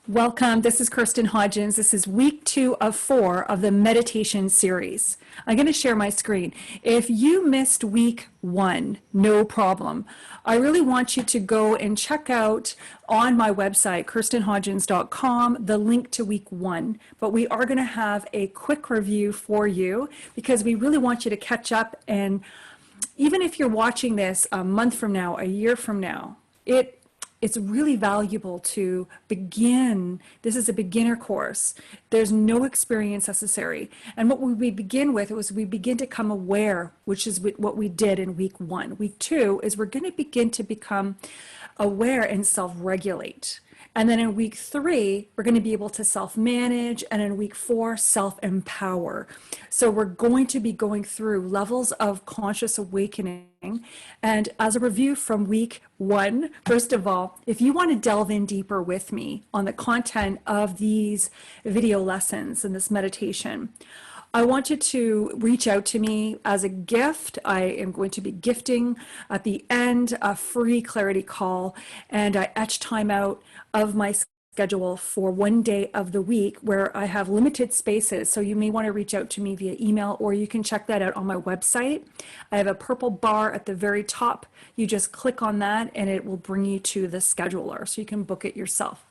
Welcome. This is Kirsten Hodgins. This is week 2 of 4 of the meditation series. I'm going to share my screen. If you missed week 1, no problem. I really want you to go and check out on my website, kirstenhodgins.com, the link to week 1. But we are going to have a quick review for you because we really want you to catch up. And even if you're watching this a month from now, a year from now, it's really valuable to begin. This is a beginner course. There's no experience necessary. And what we begin with was we begin to become aware, which is what we did in week 1. Week 2 is we're going to begin to become aware and self-regulate. And then in week 3, we're going to be able to self-manage, and in week 4, self-empower. So we're going to be going through levels of conscious awakening. And as a review from week 1, first of all, if you want to delve in deeper with me on the content of these video lessons and this meditation, I want you to reach out to me as a gift. I am going to be gifting at the end a free clarity call, and I etch time out of my schedule for one day of the week where I have limited spaces. So you may want to reach out to me via email, or you can check that out on my website. I have a purple bar at the very top. You just click on that and it will bring you to the scheduler so you can book it yourself.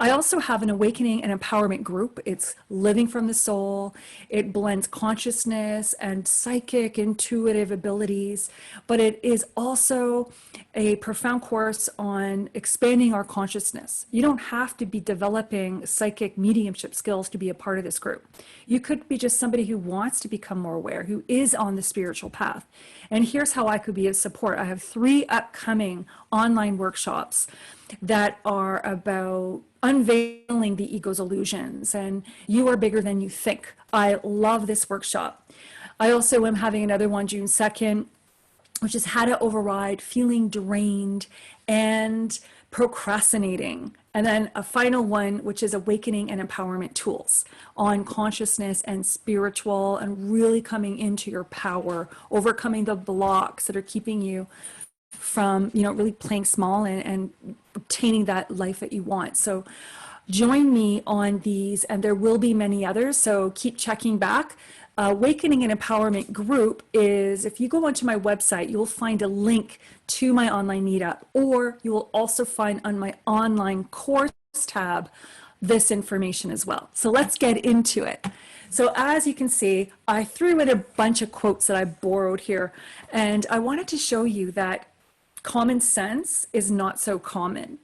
I also have an awakening and empowerment group. It's living from the soul. It blends consciousness and psychic, intuitive abilities, but it is also a profound course on expanding our consciousness. You don't have to be developing psychic mediumship skills to be a part of this group. You could be just somebody who wants to become more aware, who is on the spiritual path. And here's how I could be of support. I have 3 upcoming online workshops that are about unveiling the ego's illusions, and you are bigger than you think. I love this workshop. I also am having another one June 2nd, which is how to override feeling drained and procrastinating. And then a final one, which is awakening and empowerment tools on consciousness and spiritual and really coming into your power, overcoming the blocks that are keeping you from, really playing small and obtaining that life that you want. So join me on these, and there will be many others. So keep checking back. Awakening and Empowerment group is, if you go onto my website, you'll find a link to my online meetup, or you will also find on my online course tab this information as well. So let's get into it. So as you can see, I threw in a bunch of quotes that I borrowed here, and I wanted to show you that common sense is not so common.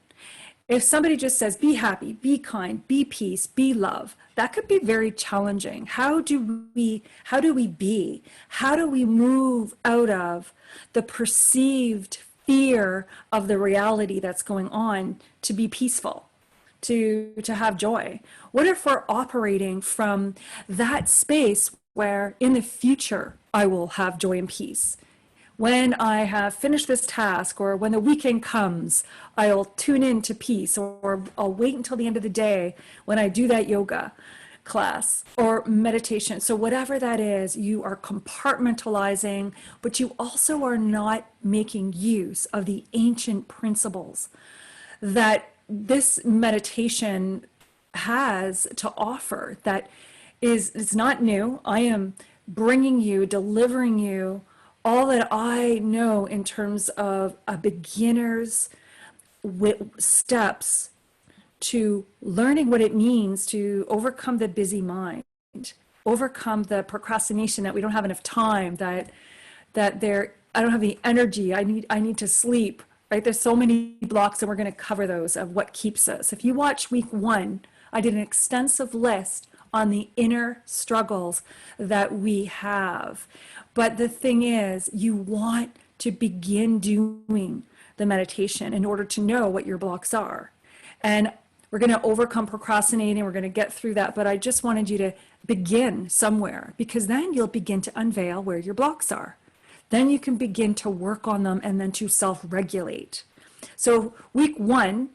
If somebody just says, be happy, be kind, be peace, be love, that could be very challenging. How do we be? How do we move out of the perceived fear of the reality that's going on to be peaceful, to have joy? What if we're operating from that space where in the future I will have joy and peace? When I have finished this task, or when the weekend comes, I'll tune in to peace, or I'll wait until the end of the day when I do that yoga class or meditation. So whatever that is, you are compartmentalizing, but you also are not making use of the ancient principles that this meditation has to offer. That is, it's not new. I am bringing you, delivering you all that I know in terms of a beginner's steps to learning what it means to overcome the busy mind, overcome the procrastination that we don't have enough time, that I don't have the energy, I need to sleep, right? There's so many blocks, and we're going to cover those of what keeps us. If you watch week 1, I did an extensive list on the inner struggles that we have. But the thing is, you want to begin doing the meditation in order to know what your blocks are. And we're going to overcome procrastinating. We're going to get through that. But I just wanted you to begin somewhere, because then you'll begin to unveil where your blocks are. Then you can begin to work on them and then to self-regulate. So week 1,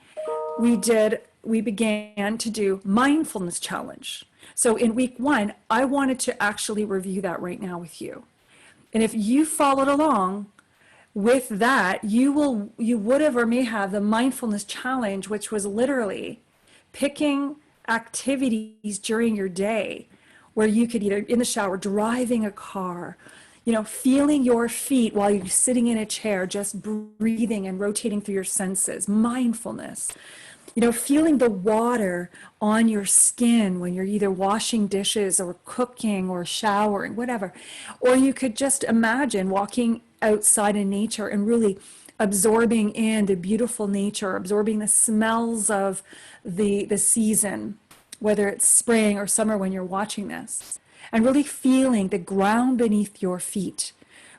we began to do mindfulness challenge. So in week 1, I wanted to actually review that right now with you. And if you followed along with that, you would have or may have the mindfulness challenge, which was literally picking activities during your day where you could either in the shower, driving a car, feeling your feet while you're sitting in a chair, just breathing and rotating through your senses, mindfulness. Feeling the water on your skin when you're either washing dishes or cooking or showering, whatever. Or you could just imagine walking outside in nature and really absorbing in the beautiful nature, absorbing the smells of the season, whether it's spring or summer when you're watching this, and really feeling the ground beneath your feet,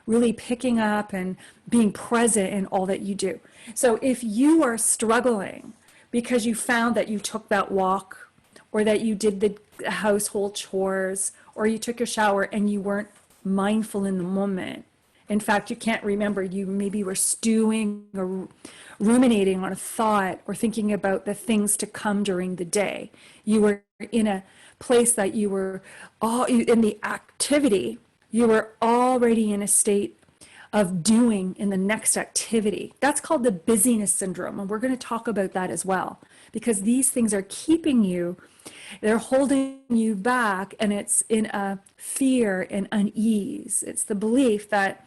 really picking up and being present in all that you do. So if you are struggling because you found that you took that walk, or that you did the household chores, or you took your shower and you weren't mindful in the moment. In fact, you can't remember, you maybe were stewing or ruminating on a thought or thinking about the things to come during the day. You were in a place that you were all in the activity, you were already in a state of doing in the next activity. That's called the busyness syndrome. And we're going to talk about that as well, because these things are keeping you, they're holding you back, and it's in a fear and unease. It's the belief that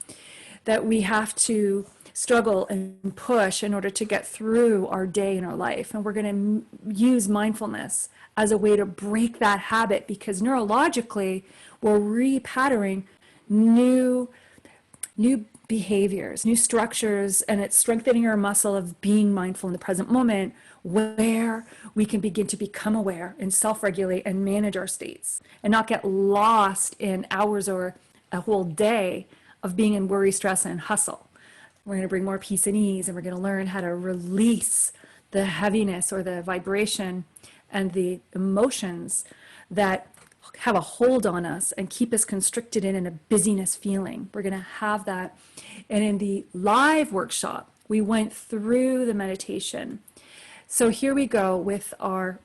we have to struggle and push in order to get through our day and our life. And we're going to use mindfulness as a way to break that habit, because neurologically, we're repatterning new behaviors, new structures, and it's strengthening our muscle of being mindful in the present moment, where we can begin to become aware and self-regulate and manage our states and not get lost in hours or a whole day of being in worry, stress, and hustle. We're going to bring more peace and ease, and we're going to learn how to release the heaviness or the vibration and the emotions that have a hold on us and keep us constricted in a busyness feeling. We're going to have that. And in the live workshop, we went through the meditation. So here we go with our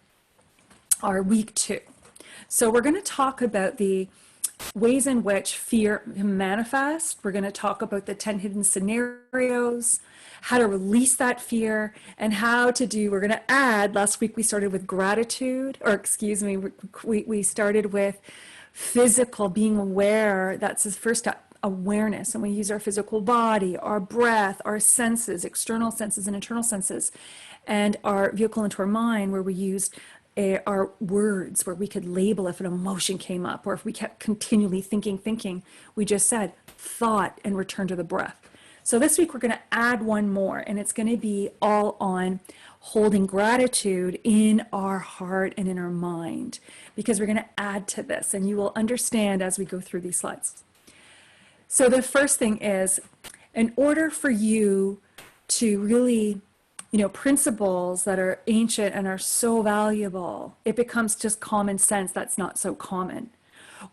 week 2. So we're going to talk about the ways in which fear manifests. We're going to talk about the 10 hidden scenarios, how to release that fear, and we're going to add, last week we started with gratitude, or excuse me, we started with physical, being aware. That's the first step, awareness. And we use our physical body, our breath, our senses, external senses and internal senses, and our vehicle into our mind, where we used our words, where we could label if an emotion came up, or if we kept continually thinking, we just said thought and return to the breath. So this week we're going to add one more, and it's going to be all on holding gratitude in our heart and in our mind, because we're going to add to this, and you will understand as we go through these slides. So the first thing is, in order for you to really, principles that are ancient and are so valuable, it becomes just common sense that's not so common.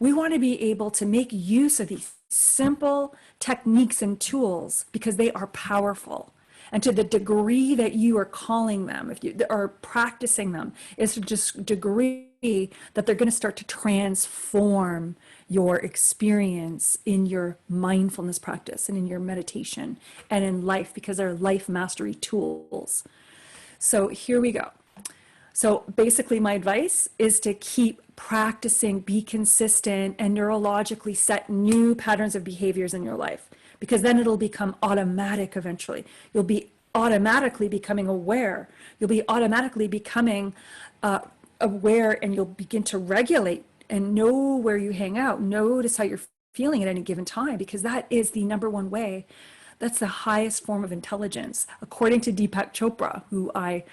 We want to be able to make use of these simple techniques and tools because they are powerful. And to the degree that you are calling them, if you are practicing them, is to just degree that they're going to start to transform your experience in your mindfulness practice and in your meditation and in life, because they're life mastery tools. So here we go. So basically my advice is to keep practicing, be consistent, and neurologically set new patterns of behaviors in your life, because then it'll become automatic eventually. You'll be automatically becoming aware. You'll be automatically becoming aware, and you'll begin to regulate and know where you hang out. Notice how you're feeling at any given time, because that is the number one way. That's the highest form of intelligence, according to Deepak Chopra, who I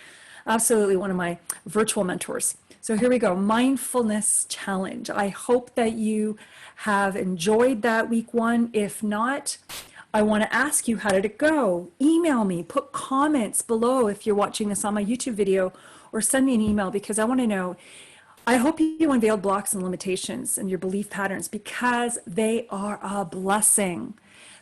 absolutely one of my virtual mentors. So here we go, mindfulness challenge. I hope that you have enjoyed that week 1. If not, I want to ask you, how did it go? Email me, put comments below if you're watching this on my YouTube video, or send me an email, because I want to know. I hope you unveiled blocks and limitations and your belief patterns, because they are a blessing.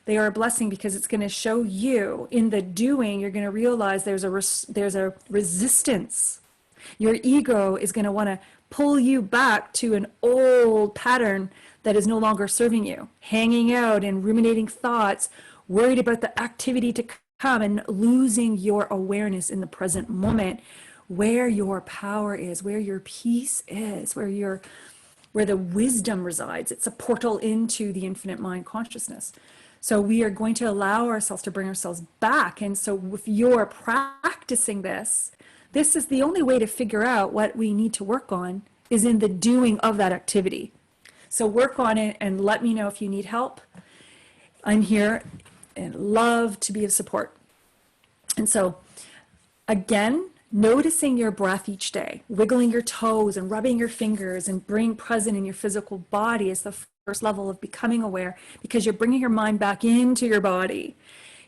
They are a blessing because it's going to show you in the doing, you're going to realize there's a resistance. Your ego is going to want to pull you back to an old pattern that is no longer serving you, hanging out and ruminating thoughts, worried about the activity to come, and losing your awareness in the present moment, where your power is, where your peace is, where the wisdom resides. It's a portal into the infinite mind consciousness. So we are going to allow ourselves to bring ourselves back. And so if you're practicing this, this is the only way to figure out what we need to work on is in the doing of that activity. So work on it and let me know if you need help. I'm here and love to be of support. And so again, noticing your breath each day, wiggling your toes and rubbing your fingers and being present in your physical body is the first level of becoming aware, because you're bringing your mind back into your body.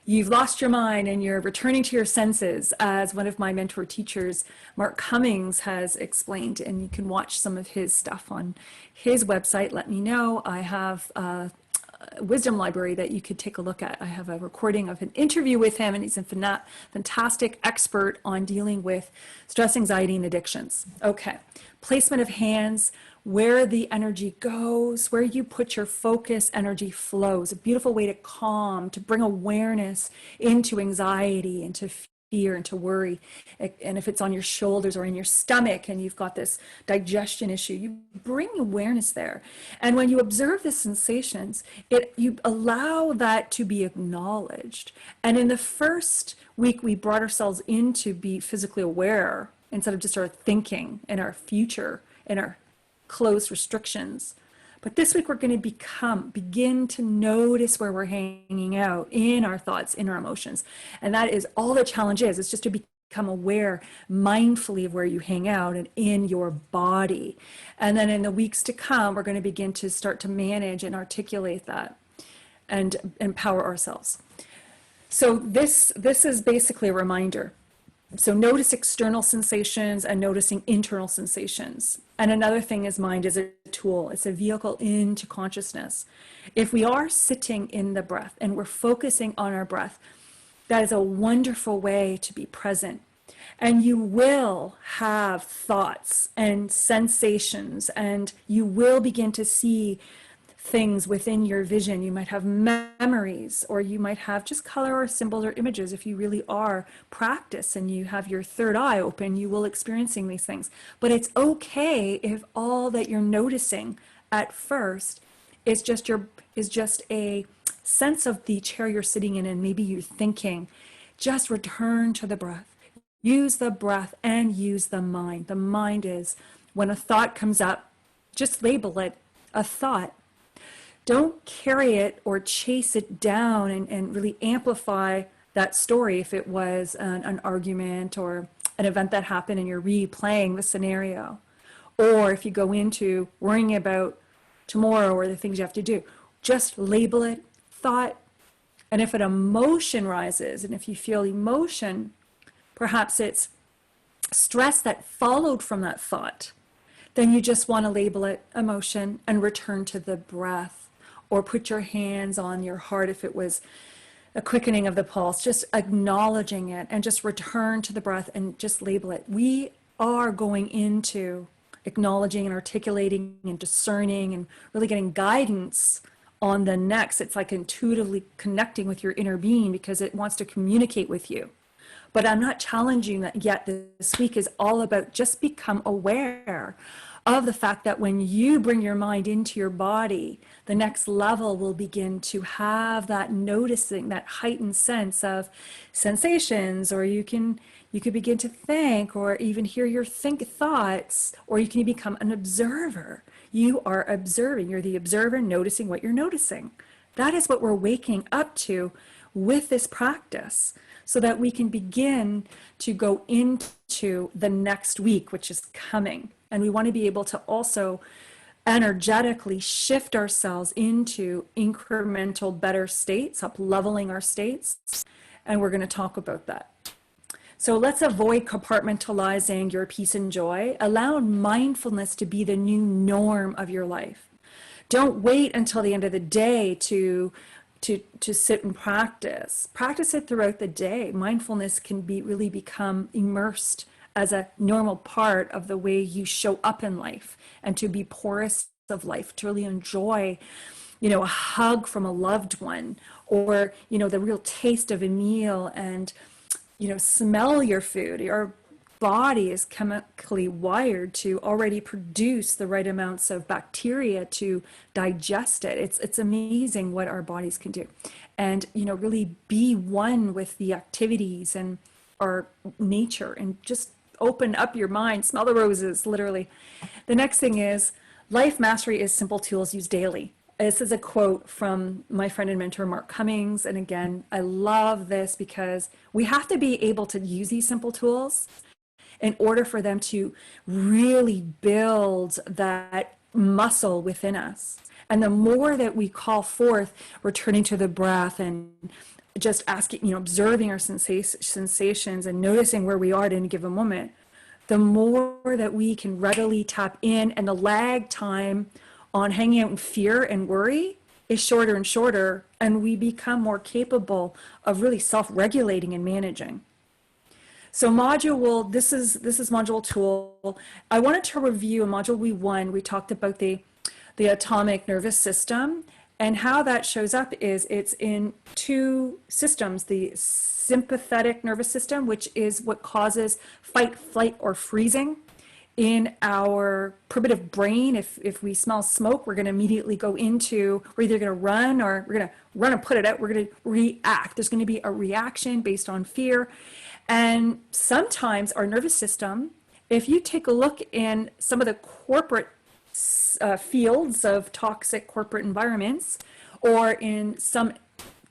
You've lost your mind and you're returning to your senses, as one of my mentor teachers, Mark Cummings, has explained, and you can watch some of his stuff on his website. Let me know. I have wisdom library that you could take a look at. I have a recording of an interview with him, and he's a fantastic expert on dealing with stress, anxiety, and addictions. Okay, placement of hands, where the energy goes, where you put your focus, energy flows. A beautiful way to calm, to bring awareness into anxiety, into fear, into worry. And if it's on your shoulders or in your stomach and you've got this digestion issue, you bring awareness there. And when you observe the sensations, you allow that to be acknowledged. And in the first week, we brought ourselves in to be physically aware instead of just our thinking in our future, in our closed restrictions. But this week we're going to begin to notice where we're hanging out in our thoughts, in our emotions. And that is all the challenge is. It's just to become aware mindfully of where you hang out and in your body. And then in the weeks to come, we're going to begin to start to manage and articulate that and empower ourselves. So this is basically a reminder. So notice external sensations and noticing internal sensations. And another thing is mind is a tool. It's a vehicle into consciousness. If we are sitting in the breath and we're focusing on our breath, that is a wonderful way to be present. And you will have thoughts and sensations, and you will begin to see things within your vision. You might have memories, or you might have just color or symbols or images. If you really are practice and you have your third eye open, you will experiencing these things. But it's okay if all that you're noticing at first is just a sense of the chair you're sitting in, and maybe you're thinking. Just return to the breath. Use the breath and use the mind. The mind is, when a thought comes up, just label it a thought. Don't carry it or chase it down and really amplify that story if it was an argument or an event that happened and you're replaying the scenario. Or if you go into worrying about tomorrow or the things you have to do, just label it thought. And if an emotion rises, and if you feel emotion, perhaps it's stress that followed from that thought, then you just want to label it emotion and return to the breath. Or put your hands on your heart if it was a quickening of the pulse, just acknowledging it, and just return to the breath and just label it. We are going into acknowledging and articulating and discerning and really getting guidance on the next. It's like intuitively connecting with your inner being because it wants to communicate with you. But I'm not challenging that yet. This week is all about just become aware of the fact that when you bring your mind into your body, the next level will begin to have that noticing, that heightened sense of sensations, or you could begin to think, or even hear your thoughts, or you can become an observer. You are observing. You're the observer noticing what you're noticing. That is what we're waking up to with this practice, so that we can begin to go into the next week, which is coming. And we want to be able to also energetically shift ourselves into incremental better states, up leveling our states. And we're going to talk about that. So let's avoid compartmentalizing your peace and joy. Allow mindfulness to be the new norm of your life. Don't wait until the end of the day to sit and practice. Practice it throughout the day. Mindfulness can really become immersed as a normal part of the way you show up in life, and to be porous of life, to really enjoy, a hug from a loved one, or, the real taste of a meal, and, smell your food, or body is chemically wired to already produce the right amounts of bacteria to digest it. It's amazing what our bodies can do. And, really be one with the activities and our nature, and just open up your mind, smell the roses, literally. The next thing is, life mastery is simple tools used daily. This is a quote from my friend and mentor, Mark Cummings. And again, I love this because we have to be able to use these simple tools in order for them to really build that muscle within us. And the more that we call forth returning to the breath and just asking, observing our sensations and noticing where we are at any given moment, the more that we can readily tap in, and the lag time on hanging out in fear and worry is shorter and shorter, and we become more capable of really self-regulating and managing. So this is module tool. I wanted to review in module V1, we talked about the autonomic nervous system, and how that shows up is it's in two systems: the sympathetic nervous system, which is what causes fight, flight, or freezing in our primitive brain. If we smell smoke, we're going to immediately go into, we're either going to run, or we're going to run and put it out. We're going to react. There's going to be a reaction based on fear. And sometimes our nervous system, if you take a look in some of the corporate fields of toxic corporate environments, or in some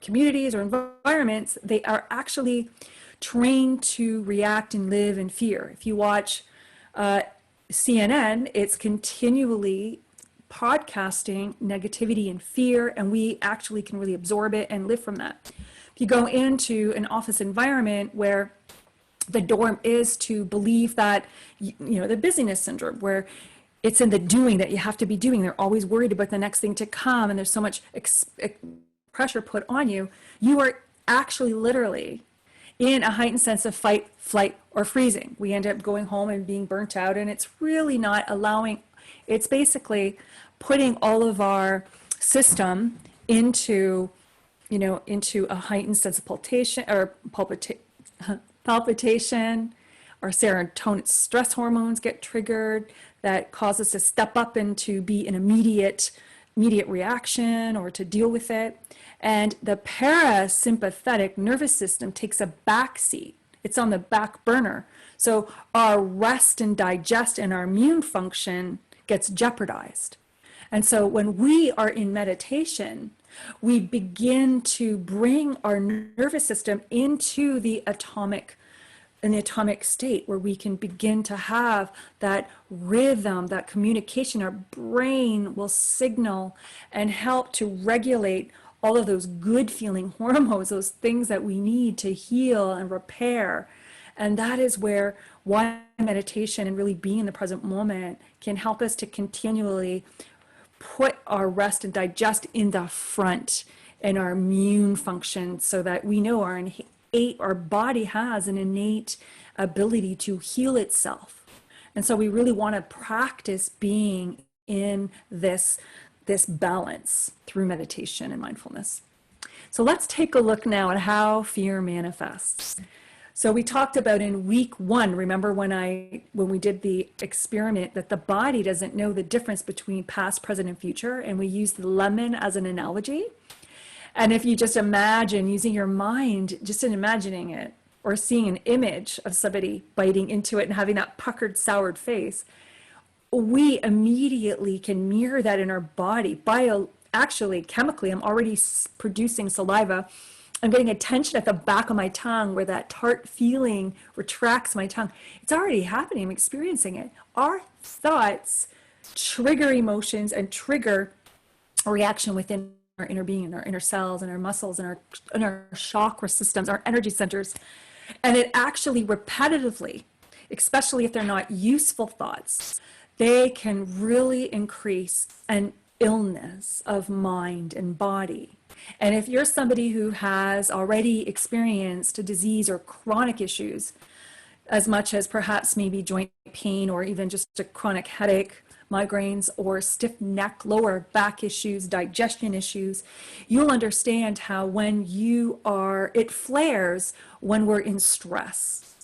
communities or environments, they are actually trained to react and live in fear. If you watch CNN, it's continually podcasting negativity and fear, and we actually can really absorb it and live from that. If you go into an office environment where the norm is to believe that, the busyness syndrome, where it's in the doing that you have to be doing. They're always worried about the next thing to come, and there's so much pressure put on you. You are actually literally in a heightened sense of fight, flight, or freezing. We end up going home and being burnt out, and it's really not allowing, it's basically putting all of our system into a heightened sense of palpitation, our serotonin stress hormones get triggered. That causes us to step up and to be an immediate reaction, or to deal with it. And the parasympathetic nervous system takes a back seat. It's on the back burner. So our rest and digest and our immune function gets jeopardized. And so when we are in meditation, we begin to bring our nervous system into the atomic state, where we can begin to have that rhythm, that communication. Our brain will signal and help to regulate all of those good feeling hormones, those things that we need to heal and repair. And that is why meditation and really being in the present moment can help us to continually put our rest and digest in the front, and our immune function, so that we know our body has an innate ability to heal itself. And so we really want to practice being in this balance through meditation and mindfulness. So let's take a look now at how fear manifests. So we talked about in week 1, remember when we did the experiment, that the body doesn't know the difference between past, present, and future, and we used the lemon as an analogy. And if you just imagine using your mind, just in imagining it, or seeing an image of somebody biting into it and having that puckered, soured face, we immediately can mirror that in our body. Actually, chemically, I'm already producing saliva. I'm getting a tension at the back of my tongue where that tart feeling retracts my tongue. It's already happening. I'm experiencing it. Our thoughts trigger emotions and trigger a reaction within our inner being, our inner cells, and our muscles, and our chakra systems, our energy centers. And it actually repetitively, especially if they're not useful thoughts, they can really increase an illness of mind and body. And if you're somebody who has already experienced a disease or chronic issues, as much as perhaps maybe joint pain, or even just a chronic headache, migraines, or stiff neck, lower back issues, digestion issues, you'll understand how it flares when we're in stress.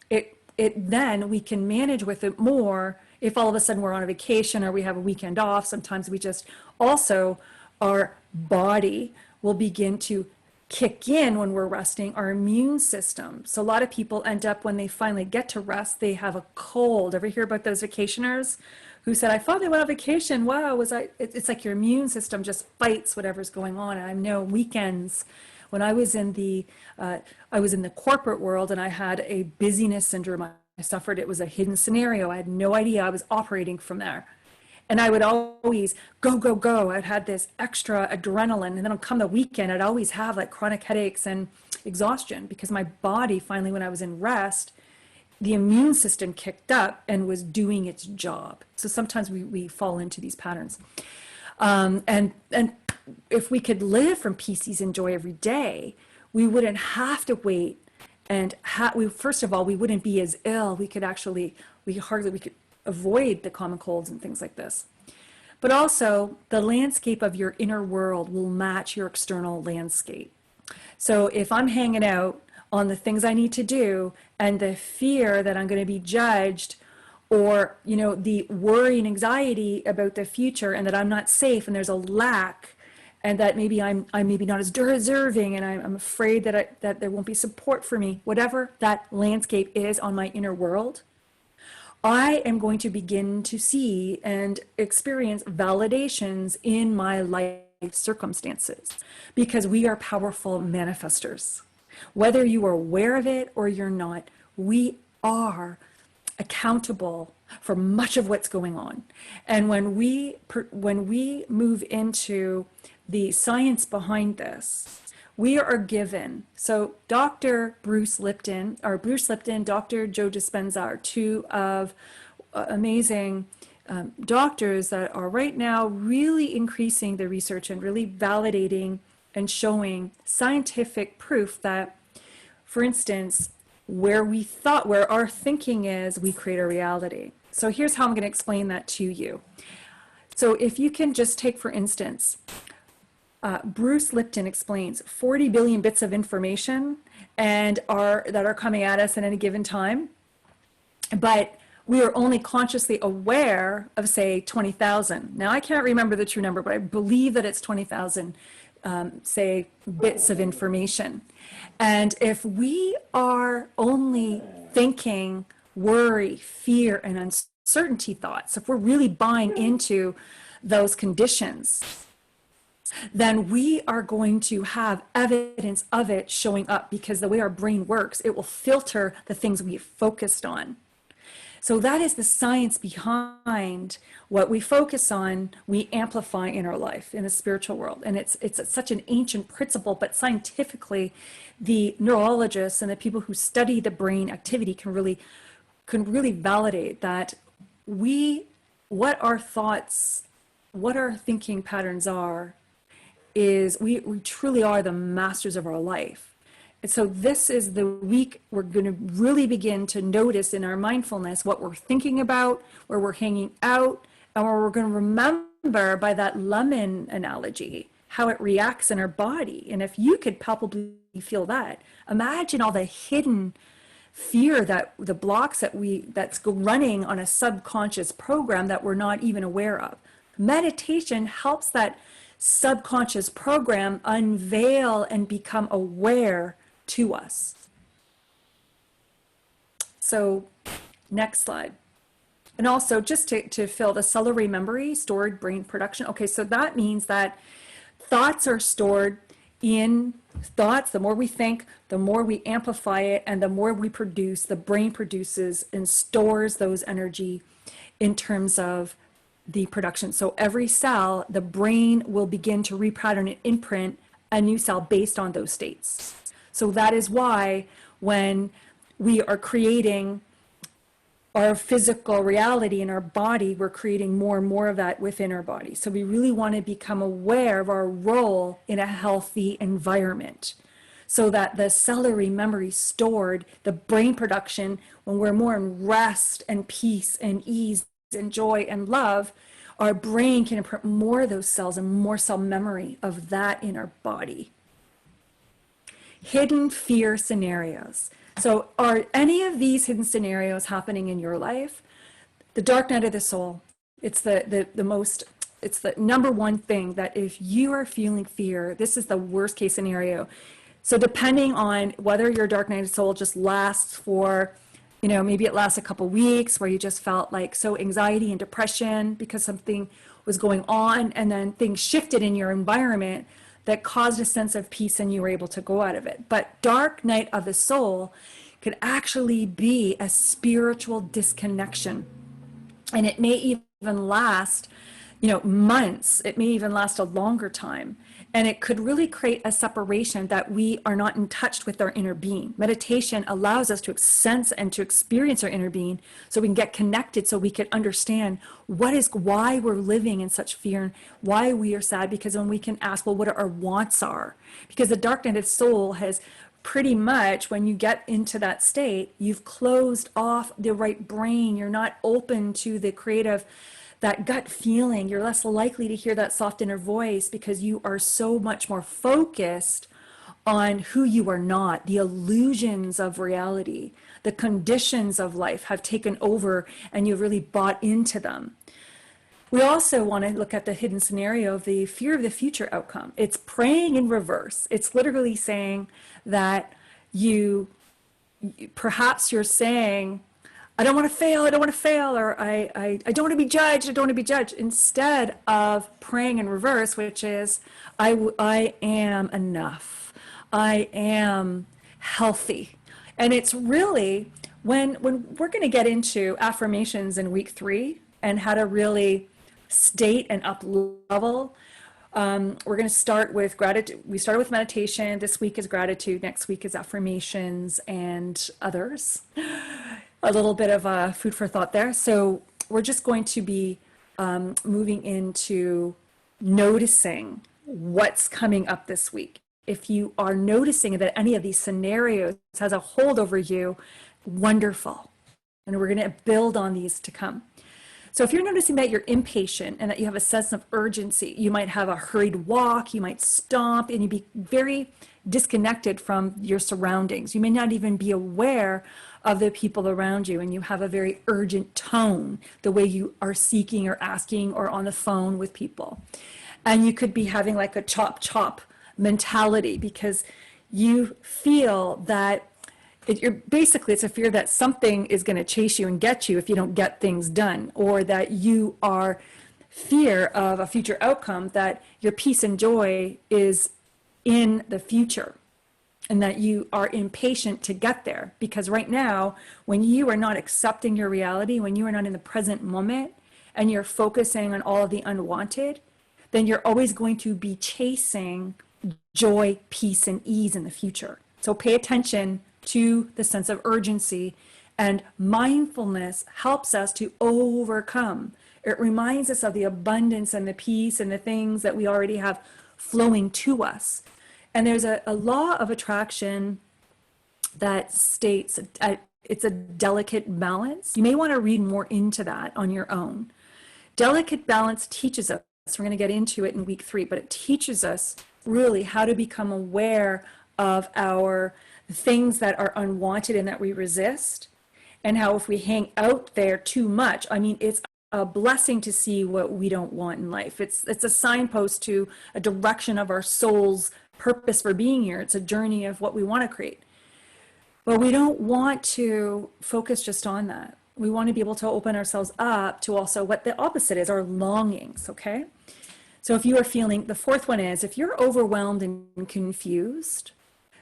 then we can manage with it more if all of a sudden we're on a vacation or we have a weekend off. Sometimes we just also, our body will begin to kick in when we're resting, our immune system. So a lot of people end up, when they finally get to rest, they have a cold. Ever hear about those vacationers who said, I thought they went on vacation. Wow, it's like your immune system just fights whatever's going on. And I know weekends, when I was in the corporate world and I had a busyness syndrome, I suffered. It was a hidden scenario. I had no idea I was operating from there. And I would always go, go, go. I'd had this extra adrenaline. And then come the weekend, I'd always have like chronic headaches and exhaustion, because my body finally, when I was in rest, the immune system kicked up and was doing its job. So sometimes we fall into these patterns. And if we could live from peace, ease, and joy every day, we wouldn't have to wait. And first of all, we wouldn't be as ill. We could avoid the common colds and things like this. But also, the landscape of your inner world will match your external landscape. So if I'm hanging out on the things I need to do, and the fear that I'm going to be judged, or the worry and anxiety about the future, and that I'm not safe, and there's a lack, and that maybe I'm maybe not as deserving, and I'm afraid that there won't be support for me, whatever that landscape is on my inner world, I am going to begin to see and experience validations in my life circumstances, because we are powerful manifestors. Whether you are aware of it or you're not, we are accountable for much of what's going on. And when we move into the science behind this, we are given. So Dr. Bruce Lipton, Dr. Joe Dispenza are two of amazing doctors that are right now really increasing the research and really validating and showing scientific proof that, for instance, where our thinking is, we create a reality. So here's how I'm going to explain that to you. So if you can just take, for instance, Bruce Lipton explains 40 billion bits of information that are coming at us at any given time, but we are only consciously aware of, say, 20,000. Now, I can't remember the true number, but I believe that it's 20,000, say, bits of information. And if we are only thinking worry, fear, and uncertainty thoughts, if we're really buying into those conditions, then we are going to have evidence of it showing up, because the way our brain works, it will filter the things we've focused on. So that is the science behind what we focus on, we amplify in our life, in the spiritual world. And it's such an ancient principle, but scientifically, the neurologists and the people who study the brain activity can really validate that what our thoughts, what our thinking patterns are, is we truly are the masters of our life. And so this is the week we're going to really begin to notice in our mindfulness what we're thinking about, where we're hanging out, and where we're going to remember, by that lemon analogy, how it reacts in our body. And if you could palpably feel that, imagine all the hidden fear, that the blocks that's running on a subconscious program that we're not even aware of. Meditation helps that subconscious program unveil and become aware to us. So next slide. And also, just to fill the celery memory, stored brain production. Okay, so that means that thoughts are stored in thoughts. The more we think, the more we amplify it, and the more we produce, the brain produces and stores those energy in terms of the production. So every cell, the brain will begin to repattern and imprint a new cell based on those states. So that is why when we are creating our physical reality in our body, we're creating more and more of that within our body. So we really want to become aware of our role in a healthy environment, so that the celery memory stored, the brain production, when we're more in rest and peace and ease and joy and love, our brain can imprint more of those cells and more cell memory of that in our body. Hidden fear scenarios. So are any of these hidden scenarios happening in your life? The dark night of the soul, it's it's the number one thing that if you are feeling fear, this is the worst case scenario. So depending on whether your dark night of the soul just lasts for, maybe it lasts a couple weeks where you just felt like so anxiety and depression because something was going on, and then things shifted in your environment that caused a sense of peace and you were able to go out of it. But dark night of the soul could actually be a spiritual disconnection. And it may even last, months. It may even last a longer time. And it could really create a separation that we are not in touch with our inner being. Meditation allows us to sense and to experience our inner being so we can get connected, so we can understand why we're living in such fear and why we are sad, because then we can ask, well, what our wants are. Because the dark night of soul has pretty much, when you get into that state, you've closed off the right brain. You're not open to the creative, that gut feeling. You're less likely to hear that soft inner voice because you are so much more focused on who you are not. The illusions of reality, the conditions of life have taken over, and you've really bought into them. We also want to look at the hidden scenario of the fear of the future outcome. It's praying in reverse. It's literally saying that perhaps you're saying, I don't want to fail, I don't want to fail, or I don't want to be judged, I don't want to be judged, instead of praying in reverse, which is, I am enough, I am healthy. And it's really, when we're going to get into affirmations in week 3 and how to really state and up level, we're going to start with gratitude. We started with meditation. This week is gratitude. Next week is affirmations and others. A little bit of food for thought there. So we're just going to be moving into noticing what's coming up this week. If you are noticing that any of these scenarios has a hold over you, wonderful. And we're going to build on these to come. So if you're noticing that you're impatient and that you have a sense of urgency, you might have a hurried walk, you might stomp, and you'd be very disconnected from your surroundings. You may not even be aware of the people around you, and you have a very urgent tone, the way you are seeking or asking or on the phone with people. And you could be having like a chop mentality because you feel that it's a fear that something is going to chase you and get you if you don't get things done, or that you are fear of a future outcome, that your peace and joy is in the future, and that you are impatient to get there. Because right now, when you are not accepting your reality, when you are not in the present moment, and you're focusing on all of the unwanted, then you're always going to be chasing joy, peace, and ease in the future. So pay attention to the sense of urgency, and mindfulness helps us to overcome. It reminds us of the abundance and the peace and the things that we already have flowing to us. And there's a law of attraction that states it's a delicate balance. You may want to read more into that on your own. Delicate balance teaches us, we're going to get into it in week 3, but it teaches us really how to become aware of our things that are unwanted and that we resist, and how if we hang out there too much, it's a blessing to see what we don't want in life. It's a signpost to a direction of our soul's purpose for being here. It's a journey of what we want to create. But we don't want to focus just on that. We want to be able to open ourselves up to also what the opposite is, our longings, okay? So if you are feeling, the fourth one is, if you're overwhelmed and confused,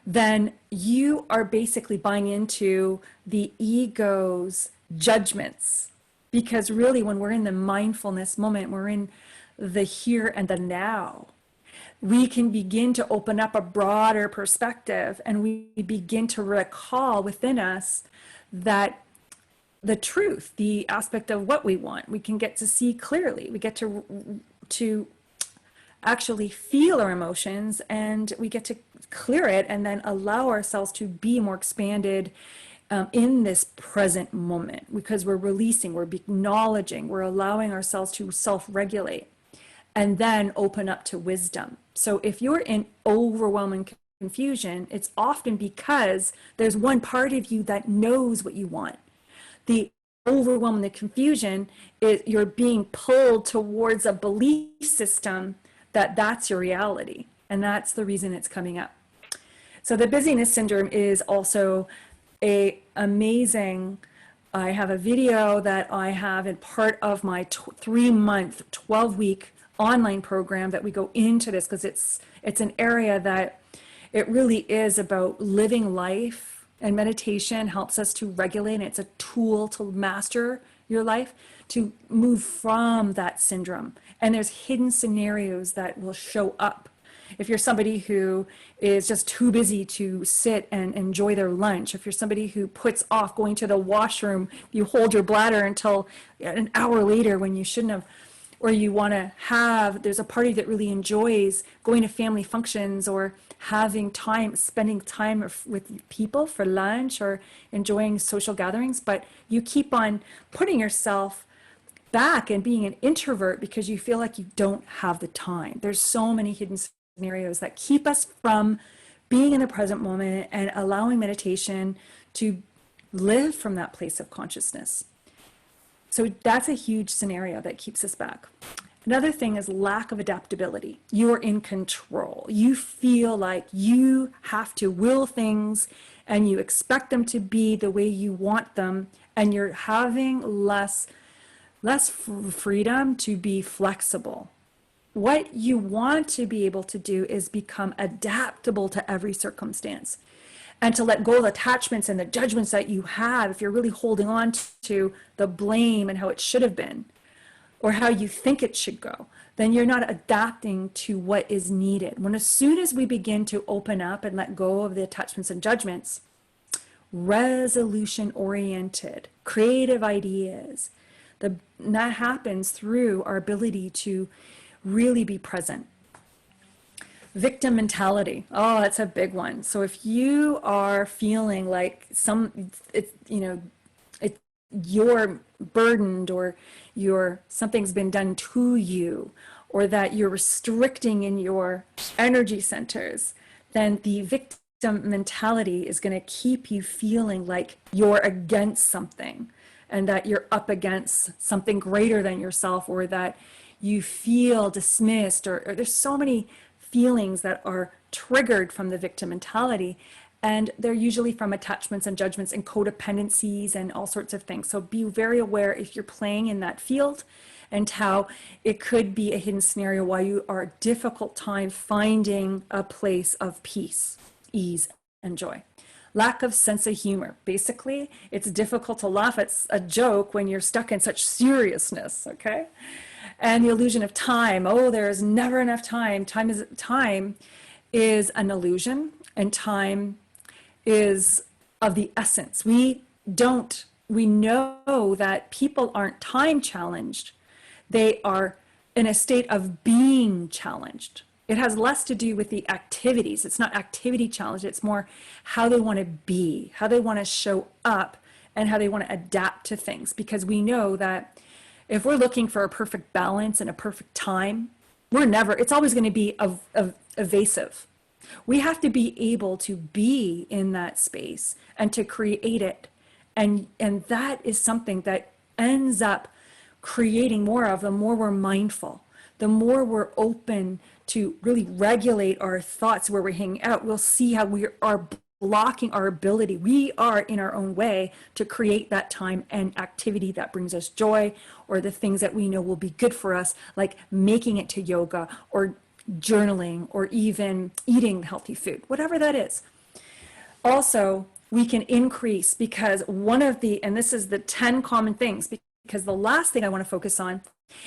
then you are basically buying into the ego's judgments. Because really, when we're in the mindfulness moment, we're in the here and the now. We can begin to open up a broader perspective, and we begin to recall within us that the truth, the aspect of what we want, we can get to see clearly. We get to actually feel our emotions, and we get to clear it and then allow ourselves to be more expanded in this present moment, because we're releasing, we're acknowledging, we're allowing ourselves to self-regulate and then open up to wisdom. So if you're in overwhelming confusion, it's often because there's one part of you that knows what you want. The overwhelm, the confusion is you're being pulled towards a belief system that that's your reality. And that's the reason it's coming up. So the busyness syndrome is also a amazing, I have a video that I have in part of my 3-month, 12-week online program that we go into this, because it's an area that it really is about living life, and meditation helps us to regulate, and it's a tool to master your life, to move from that syndrome. And there's hidden scenarios that will show up. If you're somebody who is just too busy to sit and enjoy their lunch, if you're somebody who puts off going to the washroom, you hold your bladder until an hour later when you shouldn't have, or you want to have, there's a party that really enjoys going to family functions or having time, spending time with people for lunch or enjoying social gatherings, but you keep on putting yourself back and being an introvert because you feel like you don't have the time. There's so many hidden scenarios that keep us from being in the present moment and allowing meditation to live from that place of consciousness. So that's a huge scenario that keeps us back. Another thing is lack of adaptability. You're in control. You feel like you have to will things and you expect them to be the way you want them, and you're having less freedom to be flexible. What you want to be able to do is become adaptable to every circumstance and to let go of the attachments and the judgments that you have. If you're really holding on to the blame and how it should have been or how you think it should go, then you're not adapting to what is needed. As soon as we begin to open up and let go of the attachments and judgments, resolution-oriented, creative ideas, that happens through our ability to really be present. Victim mentality. Oh, that's a big one. So if you are feeling like you're burdened, or something's been done to you, or that you're restricting in your energy centers, then the victim mentality is going to keep you feeling like you're against something and that you're up against something greater than yourself, or that you feel dismissed, or there's so many feelings that are triggered from the victim mentality, and they're usually from attachments and judgments and codependencies and all sorts of things. So be very aware if you're playing in that field, and how it could be a hidden scenario why you are a difficult time finding a place of peace, ease, and joy. Lack of sense of humor. Basically, it's difficult to laugh at a joke when you're stuck in such seriousness, okay? And the illusion of time. Oh, there is never enough time. Time is an illusion, and time is of the essence. We know that people aren't time challenged. They are in a state of being challenged. It has less to do with the activities. It's not activity challenged. It's more how they want to be, how they want to show up, and how they want to adapt to things. Because we know that if we're looking for a perfect balance and a perfect time, it's always going to be evasive. We have to be able to be in that space and to create it. And that is something that ends up creating more of, the more we're mindful, the more we're open to really regulate our thoughts where we're hanging out. We'll see how we are blocking our ability. We are in our own way to create that time and activity that brings us joy, or the things that we know will be good for us, like making it to yoga or journaling or even eating healthy food, whatever that is. Also, we can increase, because and this is the 10 common things, because the last thing I want to focus on,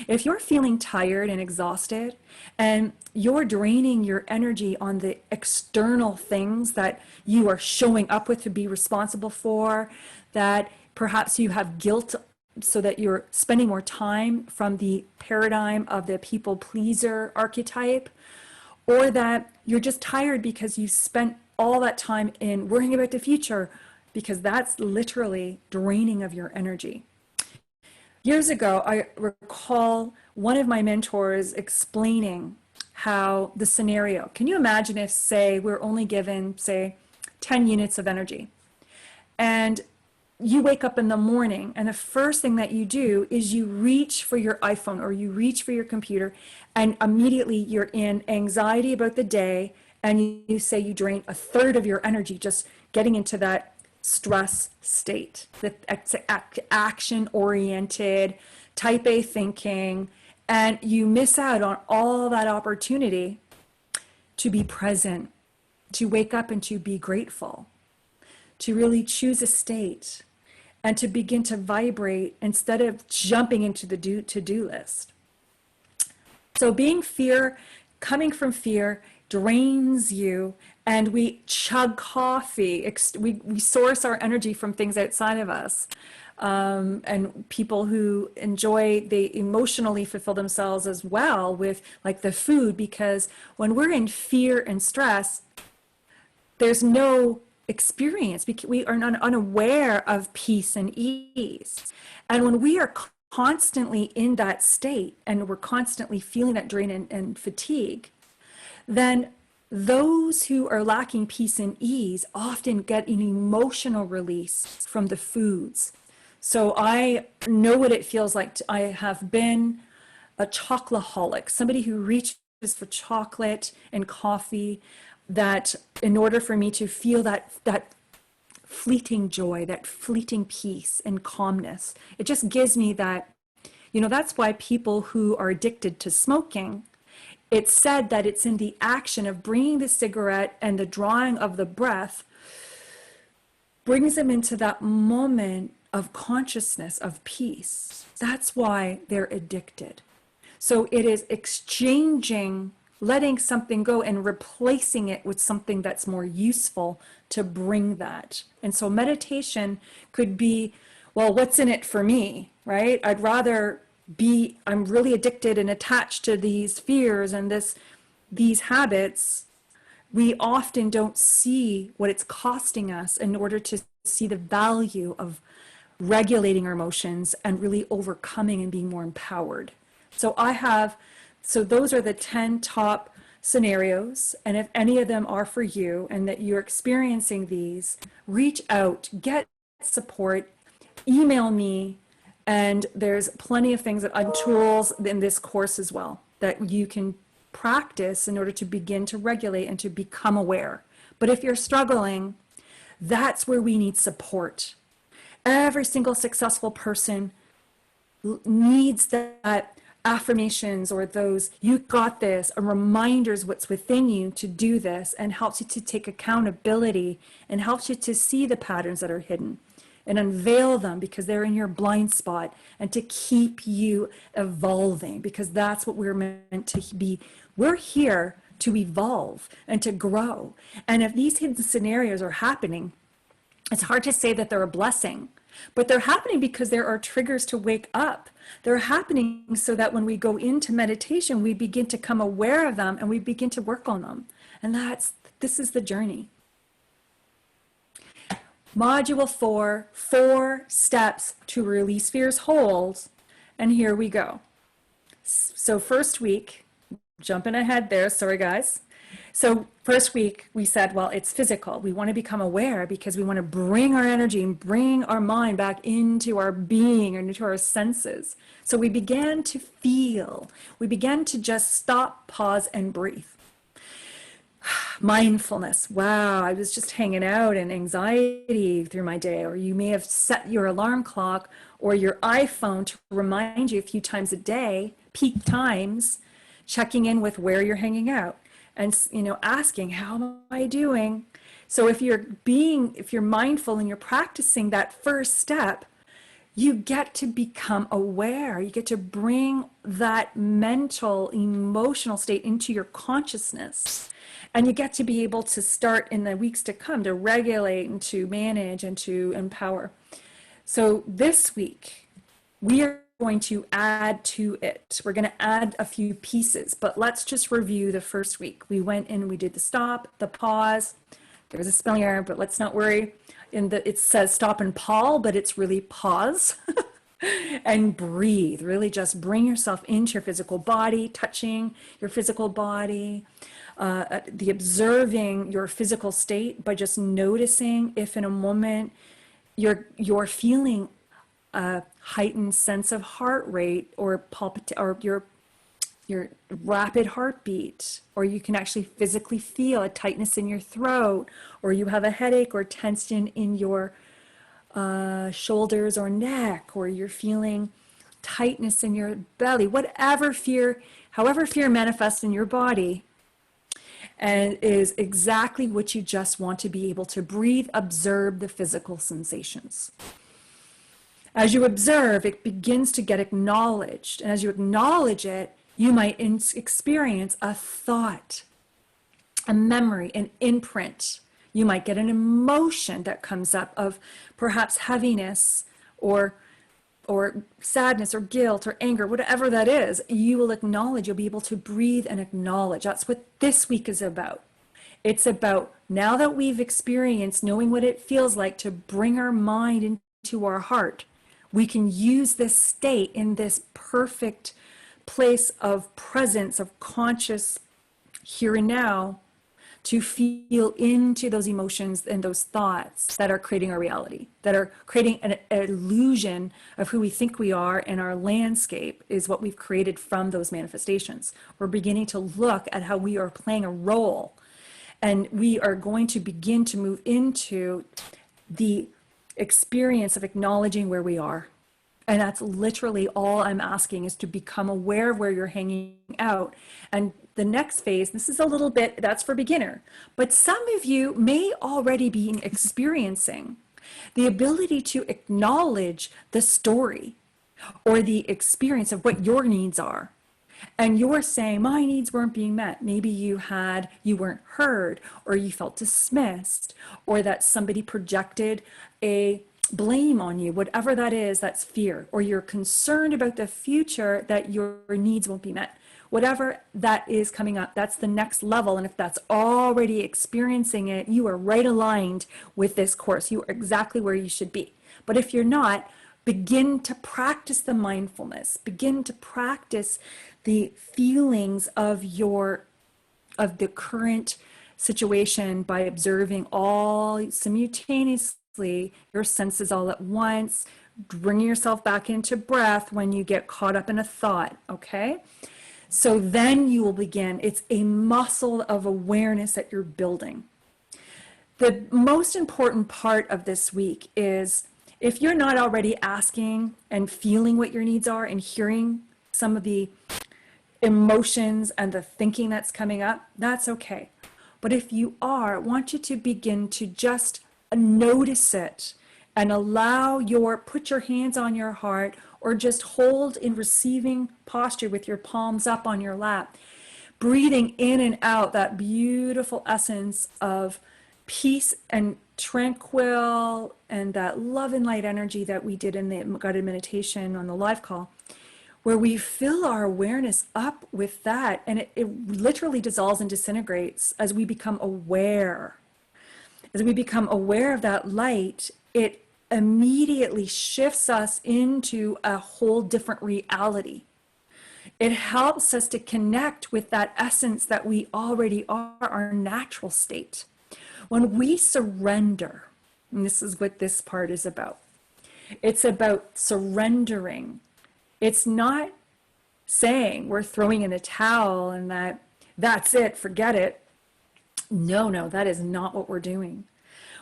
if you're feeling tired and exhausted and you're draining your energy on the external things that you are showing up with to be responsible for, that perhaps you have guilt so that you're spending more time from the paradigm of the people pleaser archetype, or that you're just tired because you spent all that time in worrying about the future, because that's literally draining of your energy. Years ago, I recall one of my mentors explaining how the scenario, can you imagine if, say, we're only given, say, 10 units of energy, and you wake up in the morning and the first thing that you do is you reach for your iPhone or you reach for your computer, and immediately you're in anxiety about the day, and you say you drain a third of your energy just getting into that stress state, the action-oriented, type A thinking, and you miss out on all that opportunity to be present, to wake up and to be grateful, to really choose a state, and to begin to vibrate instead of jumping into the to-do list. So coming from fear drains you, and we chug coffee. We source our energy from things outside of us. And people who they emotionally fulfill themselves as well with like the food, because when we're in fear and stress, there's no experience. We are not unaware of peace and ease. And when we are constantly in that state and we're constantly feeling that drain and fatigue, then those who are lacking peace and ease often get an emotional release from the foods. So I know what it feels like. I have been a chocoholic, somebody who reaches for chocolate and coffee, that in order for me to feel that fleeting joy, that fleeting peace and calmness, it just gives me that, that's why people who are addicted to smoking, it's said that it's in the action of bringing the cigarette and the drawing of the breath brings them into that moment of consciousness, of peace. That's why they're addicted. So it is exchanging, letting something go and replacing it with something that's more useful to bring that. And so meditation could be, well, what's in it for me, right? I'm really addicted and attached to these fears and these habits. We often don't see what it's costing us in order to see the value of regulating our emotions and really overcoming and being more empowered. So those are the 10 top scenarios. And if any of them are for you and that you're experiencing these, reach out, get support, email me. And there's plenty of things tools in this course as well that you can practice in order to begin to regulate and to become aware. But if you're struggling, that's where we need support. Every single successful person needs that affirmations or those, you got this, and reminders what's within you to do this, and helps you to take accountability and helps you to see the patterns that are hidden and unveil them because they're in your blind spot, and to keep you evolving, because that's what we're meant to be. We're here to evolve and to grow. And if these hidden scenarios are happening, it's hard to say that they're a blessing, but they're happening because there are triggers to wake up. They're happening so that when we go into meditation, we begin to come aware of them and we begin to work on them. And this is the journey. Module 4, 4 steps to release fear's hold. And here we go. So first week, jumping ahead there, sorry guys. So first week we said, well, it's physical. We want to become aware because we want to bring our energy and bring our mind back into our being and into our senses. So we began to feel. We began to just stop, pause, and breathe. Mindfulness. Wow, I was just hanging out in anxiety through my day. Or you may have set your alarm clock or your iPhone to remind you a few times a day, peak times, checking in with where you're hanging out and asking, how am I doing? So if you're mindful and you're practicing that first step, you get to become aware. You get to bring that mental, emotional state into your consciousness. And you get to be able to start in the weeks to come to regulate and to manage and to empower. So this week, we are going to add to it. We're going to add a few pieces, but let's just review the first week. We went in, we did the stop, the pause. There was a spelling error, but let's not worry. It says stop and pause, but it's really pause. And breathe. Really just bring yourself into your physical body, touching your physical body, the observing your physical state by just noticing if in a moment you're feeling a heightened sense of heart rate or or your rapid heartbeat, or you can actually physically feel a tightness in your throat, or you have a headache or tension in your shoulders or neck, or you're feeling tightness in your belly, whatever fear, however fear manifests in your body, and is exactly what you just want to be able to breathe, observe the physical sensations. As you observe, it begins to get acknowledged. And as you acknowledge it, you might experience a thought, a memory, an imprint. You might get an emotion that comes up of perhaps heaviness or sadness or guilt or anger, whatever that is. You will acknowledge, you'll be able to breathe and acknowledge. That's what this week is about. It's about, now that we've experienced knowing what it feels like to bring our mind into our heart, we can use this state in this perfect place of presence, of conscious here and now, to feel into those emotions and those thoughts that are creating our reality, that are creating an illusion of who we think we are, and our landscape is what we've created from those manifestations. We're beginning to look at how we are playing a role, and we are going to begin to move into the experience of acknowledging where we are. And that's literally all I'm asking, is to become aware of where you're hanging out. And the next phase, this is a little bit, that's for beginner, but some of you may already be experiencing the ability to acknowledge the story or the experience of what your needs are. And you're saying, my needs weren't being met. Maybe you weren't heard, or you felt dismissed, or that somebody projected a blame on you, whatever that is, that's fear, or you're concerned about the future that your needs won't be met. Whatever that is coming up, that's the next level. And if that's already experiencing it, you are right aligned with this course. You are exactly where you should be. But if you're not, begin to practice the mindfulness, begin to practice the feelings of the current situation by observing all simultaneously your senses all at once, bringing yourself back into breath when you get caught up in a thought, okay? So then you will begin, it's a muscle of awareness that you're building. The most important part of this week is, if you're not already asking and feeling what your needs are and hearing some of the emotions and the thinking that's coming up, that's okay. But if you are, I want you to begin to just notice it and put your hands on your heart, or just hold in receiving posture with your palms up on your lap, breathing in and out that beautiful essence of peace and tranquil and that love and light energy that we did in the guided meditation on the live call, where we fill our awareness up with that, and it literally dissolves and disintegrates as we become aware. As we become aware of that light, it immediately shifts us into a whole different reality. It helps us to connect with that essence that we already are, our natural state. When we surrender, and this is what this part is about, it's about surrendering. It's not saying we're throwing in the towel and that's it, forget it. No, that is not what we're doing.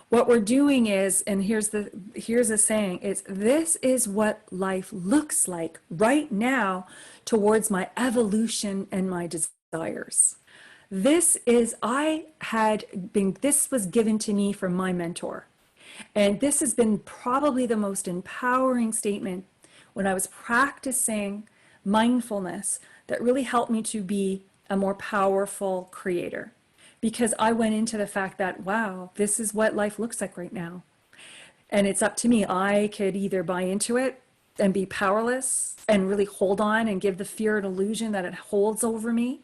What we're doing is, and here's a saying, it's, this is what life looks like right now towards my evolution and my desires. This was given to me from my mentor. And this has been probably the most empowering statement when I was practicing mindfulness that really helped me to be a more powerful creator. Because I went into the fact that, wow, this is what life looks like right now. And it's up to me. I could either buy into it and be powerless and really hold on and give the fear an illusion that it holds over me.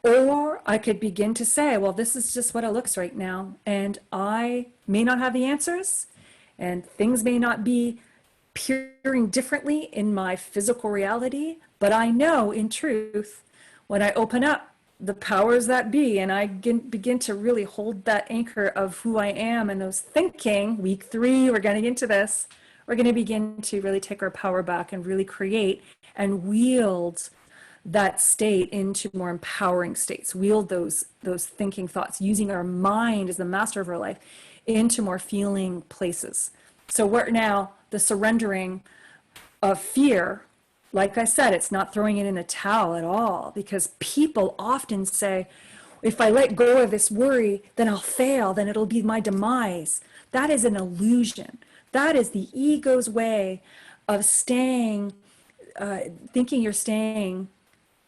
Or I could begin to say, well, this is just what it looks right now. And I may not have the answers, and things may not be appearing differently in my physical reality, but I know in truth, when I open up the powers that be and I begin to really hold that anchor of who I am and those thinking, week 3, we're getting into this, we're going to begin to really take our power back and really create and wield that state into more empowering states, wield those thinking thoughts, using our mind as the master of our life into more feeling places. So we're now the surrendering of fear. Like I said, it's not throwing it in the towel at all, because people often say, if I let go of this worry, then I'll fail, then it'll be my demise. That is an illusion. That is the ego's way of staying, thinking you're staying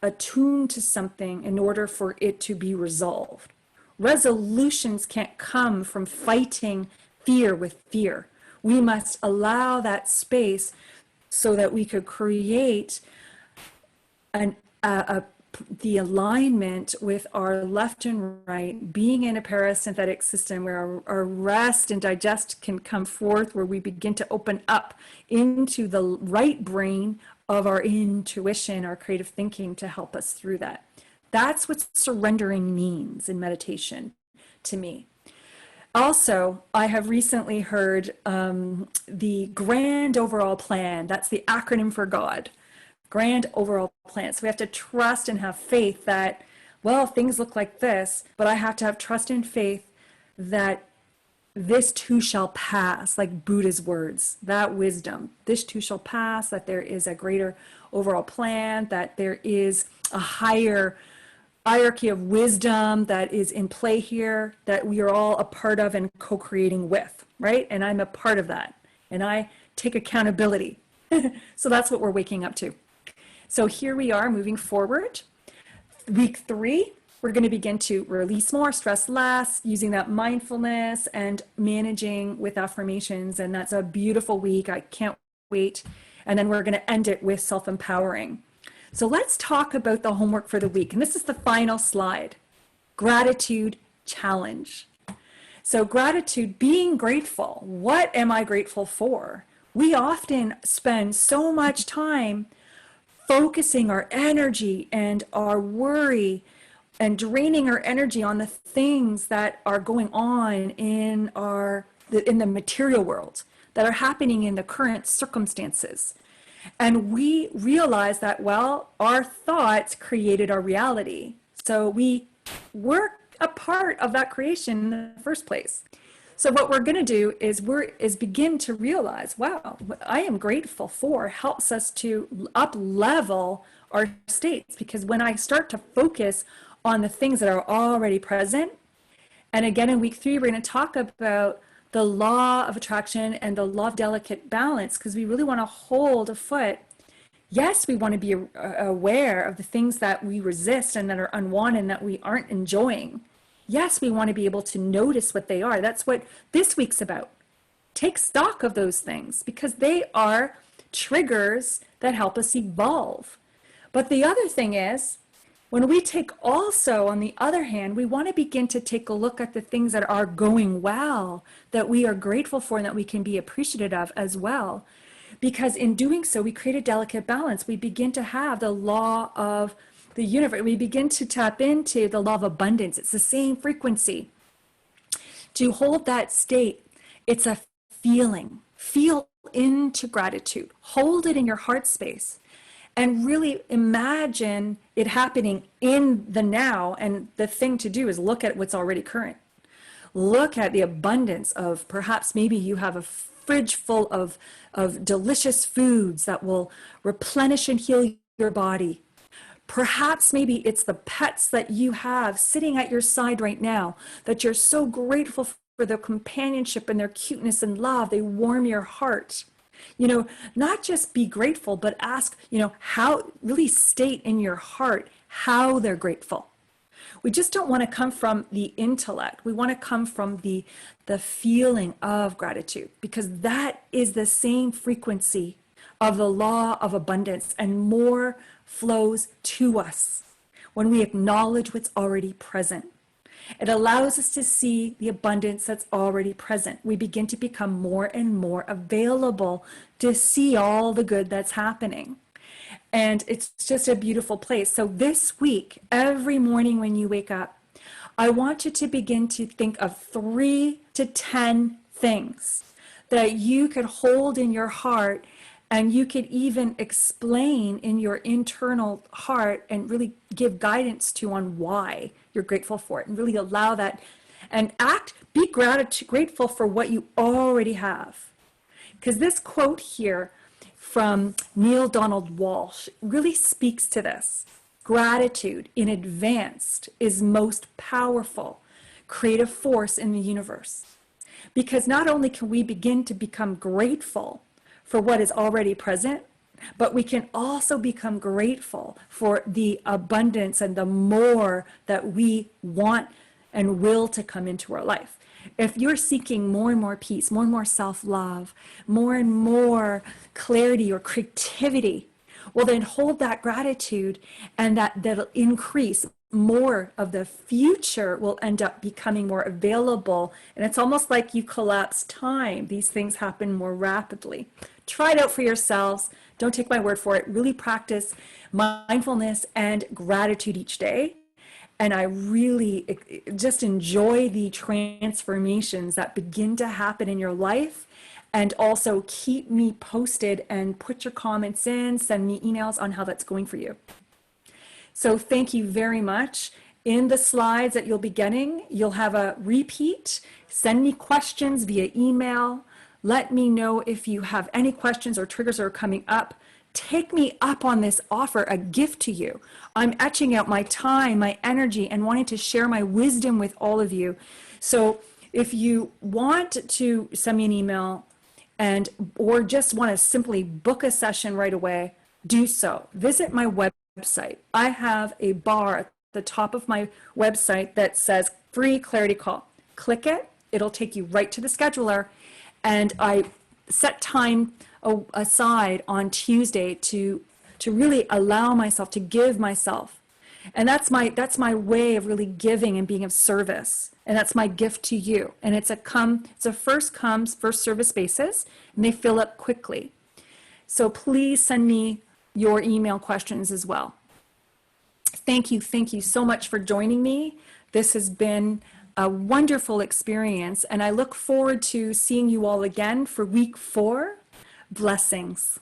attuned to something in order for it to be resolved. Resolutions can't come from fighting fear with fear. We must allow that space so that we could create the alignment with our left and right, being in a parasympathetic system where our rest and digest can come forth, where we begin to open up into the right brain of our intuition, our creative thinking, to help us through that. That's what surrendering means in meditation to me. Also, I have recently heard the grand overall plan. That's the acronym for God. Grand overall plan. So we have to trust and have faith that, well, things look like this, but I have to have trust and faith that this too shall pass, like Buddha's words, that wisdom. This too shall pass, that there is a greater overall plan, that there is a higher hierarchy of wisdom that is in play here, that we are all a part of and co-creating with, right? And I'm a part of that. And I take accountability. So that's what we're waking up to. So here we are moving forward. Week 3, we're going to begin to release more, stress less, using that mindfulness and managing with affirmations. And that's a beautiful week. I can't wait. And then we're going to end it with self-empowering. So let's talk about the homework for the week. And this is the final slide. Gratitude challenge. So gratitude, being grateful. What am I grateful for? We often spend so much time focusing our energy and our worry and draining our energy on the things that are going on in the material world, that are happening in the current circumstances. And we realize that, well, our thoughts created our reality. So we were a part of that creation in the first place. So what we're going to do is begin to realize, wow, what I am grateful for helps us to up-level our states. Because when I start to focus on the things that are already present, and again in week 3, we're going to talk about the law of attraction and the law of delicate balance, because we really want to hold a foot. Yes, we want to be aware of the things that we resist and that are unwanted and that we aren't enjoying. Yes, we want to be able to notice what they are. That's what this week's about. Take stock of those things, because they are triggers that help us evolve. But the other thing is, when we take also, on the other hand, we want to begin to take a look at the things that are going well, that we are grateful for and that we can be appreciative of as well. Because in doing so, we create a delicate balance. We begin to have the law of the universe. We begin to tap into the law of abundance. It's the same frequency. To hold that state, it's a feeling. Feel into gratitude. Hold it in your heart space. And really imagine it happening in the now. And the thing to do is look at what's already current. Look at the abundance of, perhaps maybe you have a fridge full of delicious foods that will replenish and heal your body. Perhaps maybe it's the pets that you have sitting at your side right now that you're so grateful for their companionship and their cuteness and love. They warm your heart. You know, not just be grateful, but ask, how, really state in your heart how they're grateful. We just don't want to come from the intellect. We want to come from the feeling of gratitude, because that is the same frequency of the law of abundance, and more flows to us when we acknowledge what's already present. It allows us to see the abundance that's already present. We begin to become more and more available to see all the good that's happening. And it's just a beautiful place. So this week, every morning when you wake up, I want you to begin to think of 3 to 10 things that you could hold in your heart, and you could even explain in your internal heart and really give guidance to on why you're grateful for it, and really allow that and be grateful for what you already have. Because this quote here from Neil Donald Walsh really speaks to this. Gratitude in advance is most powerful creative force in the universe. Because not only can we begin to become grateful for what is already present, but we can also become grateful for the abundance and the more that we want and will to come into our life. If you're seeking more and more peace, more and more self-love, more and more clarity or creativity, well, then hold that gratitude, and that'll increase. More of the future will end up becoming more available. And it's almost like you collapse time. These things happen more rapidly. Try it out for yourselves. Don't take my word for it. Really practice mindfulness and gratitude each day. And I really just enjoy the transformations that begin to happen in your life. And also keep me posted and put your comments in, send me emails on how that's going for you. So thank you very much. In the slides that you'll be getting, you'll have a repeat. Send me questions via email. Let me know if you have any questions or triggers that are coming up. Take me up on this offer, a gift to you. I'm etching out my time, my energy, and wanting to share my wisdom with all of you. So if you want to send me an email or just want to simply book a session right away, do so. Visit my website. I have a bar at the top of my website that says free clarity call. Click it. It'll take you right to the scheduler. And I set time aside on Tuesday to really allow myself to give myself. And that's my way of really giving and being of service. And that's my gift to you. And it's a first comes, first service basis, and they fill up quickly. So please send me your email questions as well. Thank you so much for joining me. This has been a wonderful experience, and I look forward to seeing you all again for week 4. Blessings.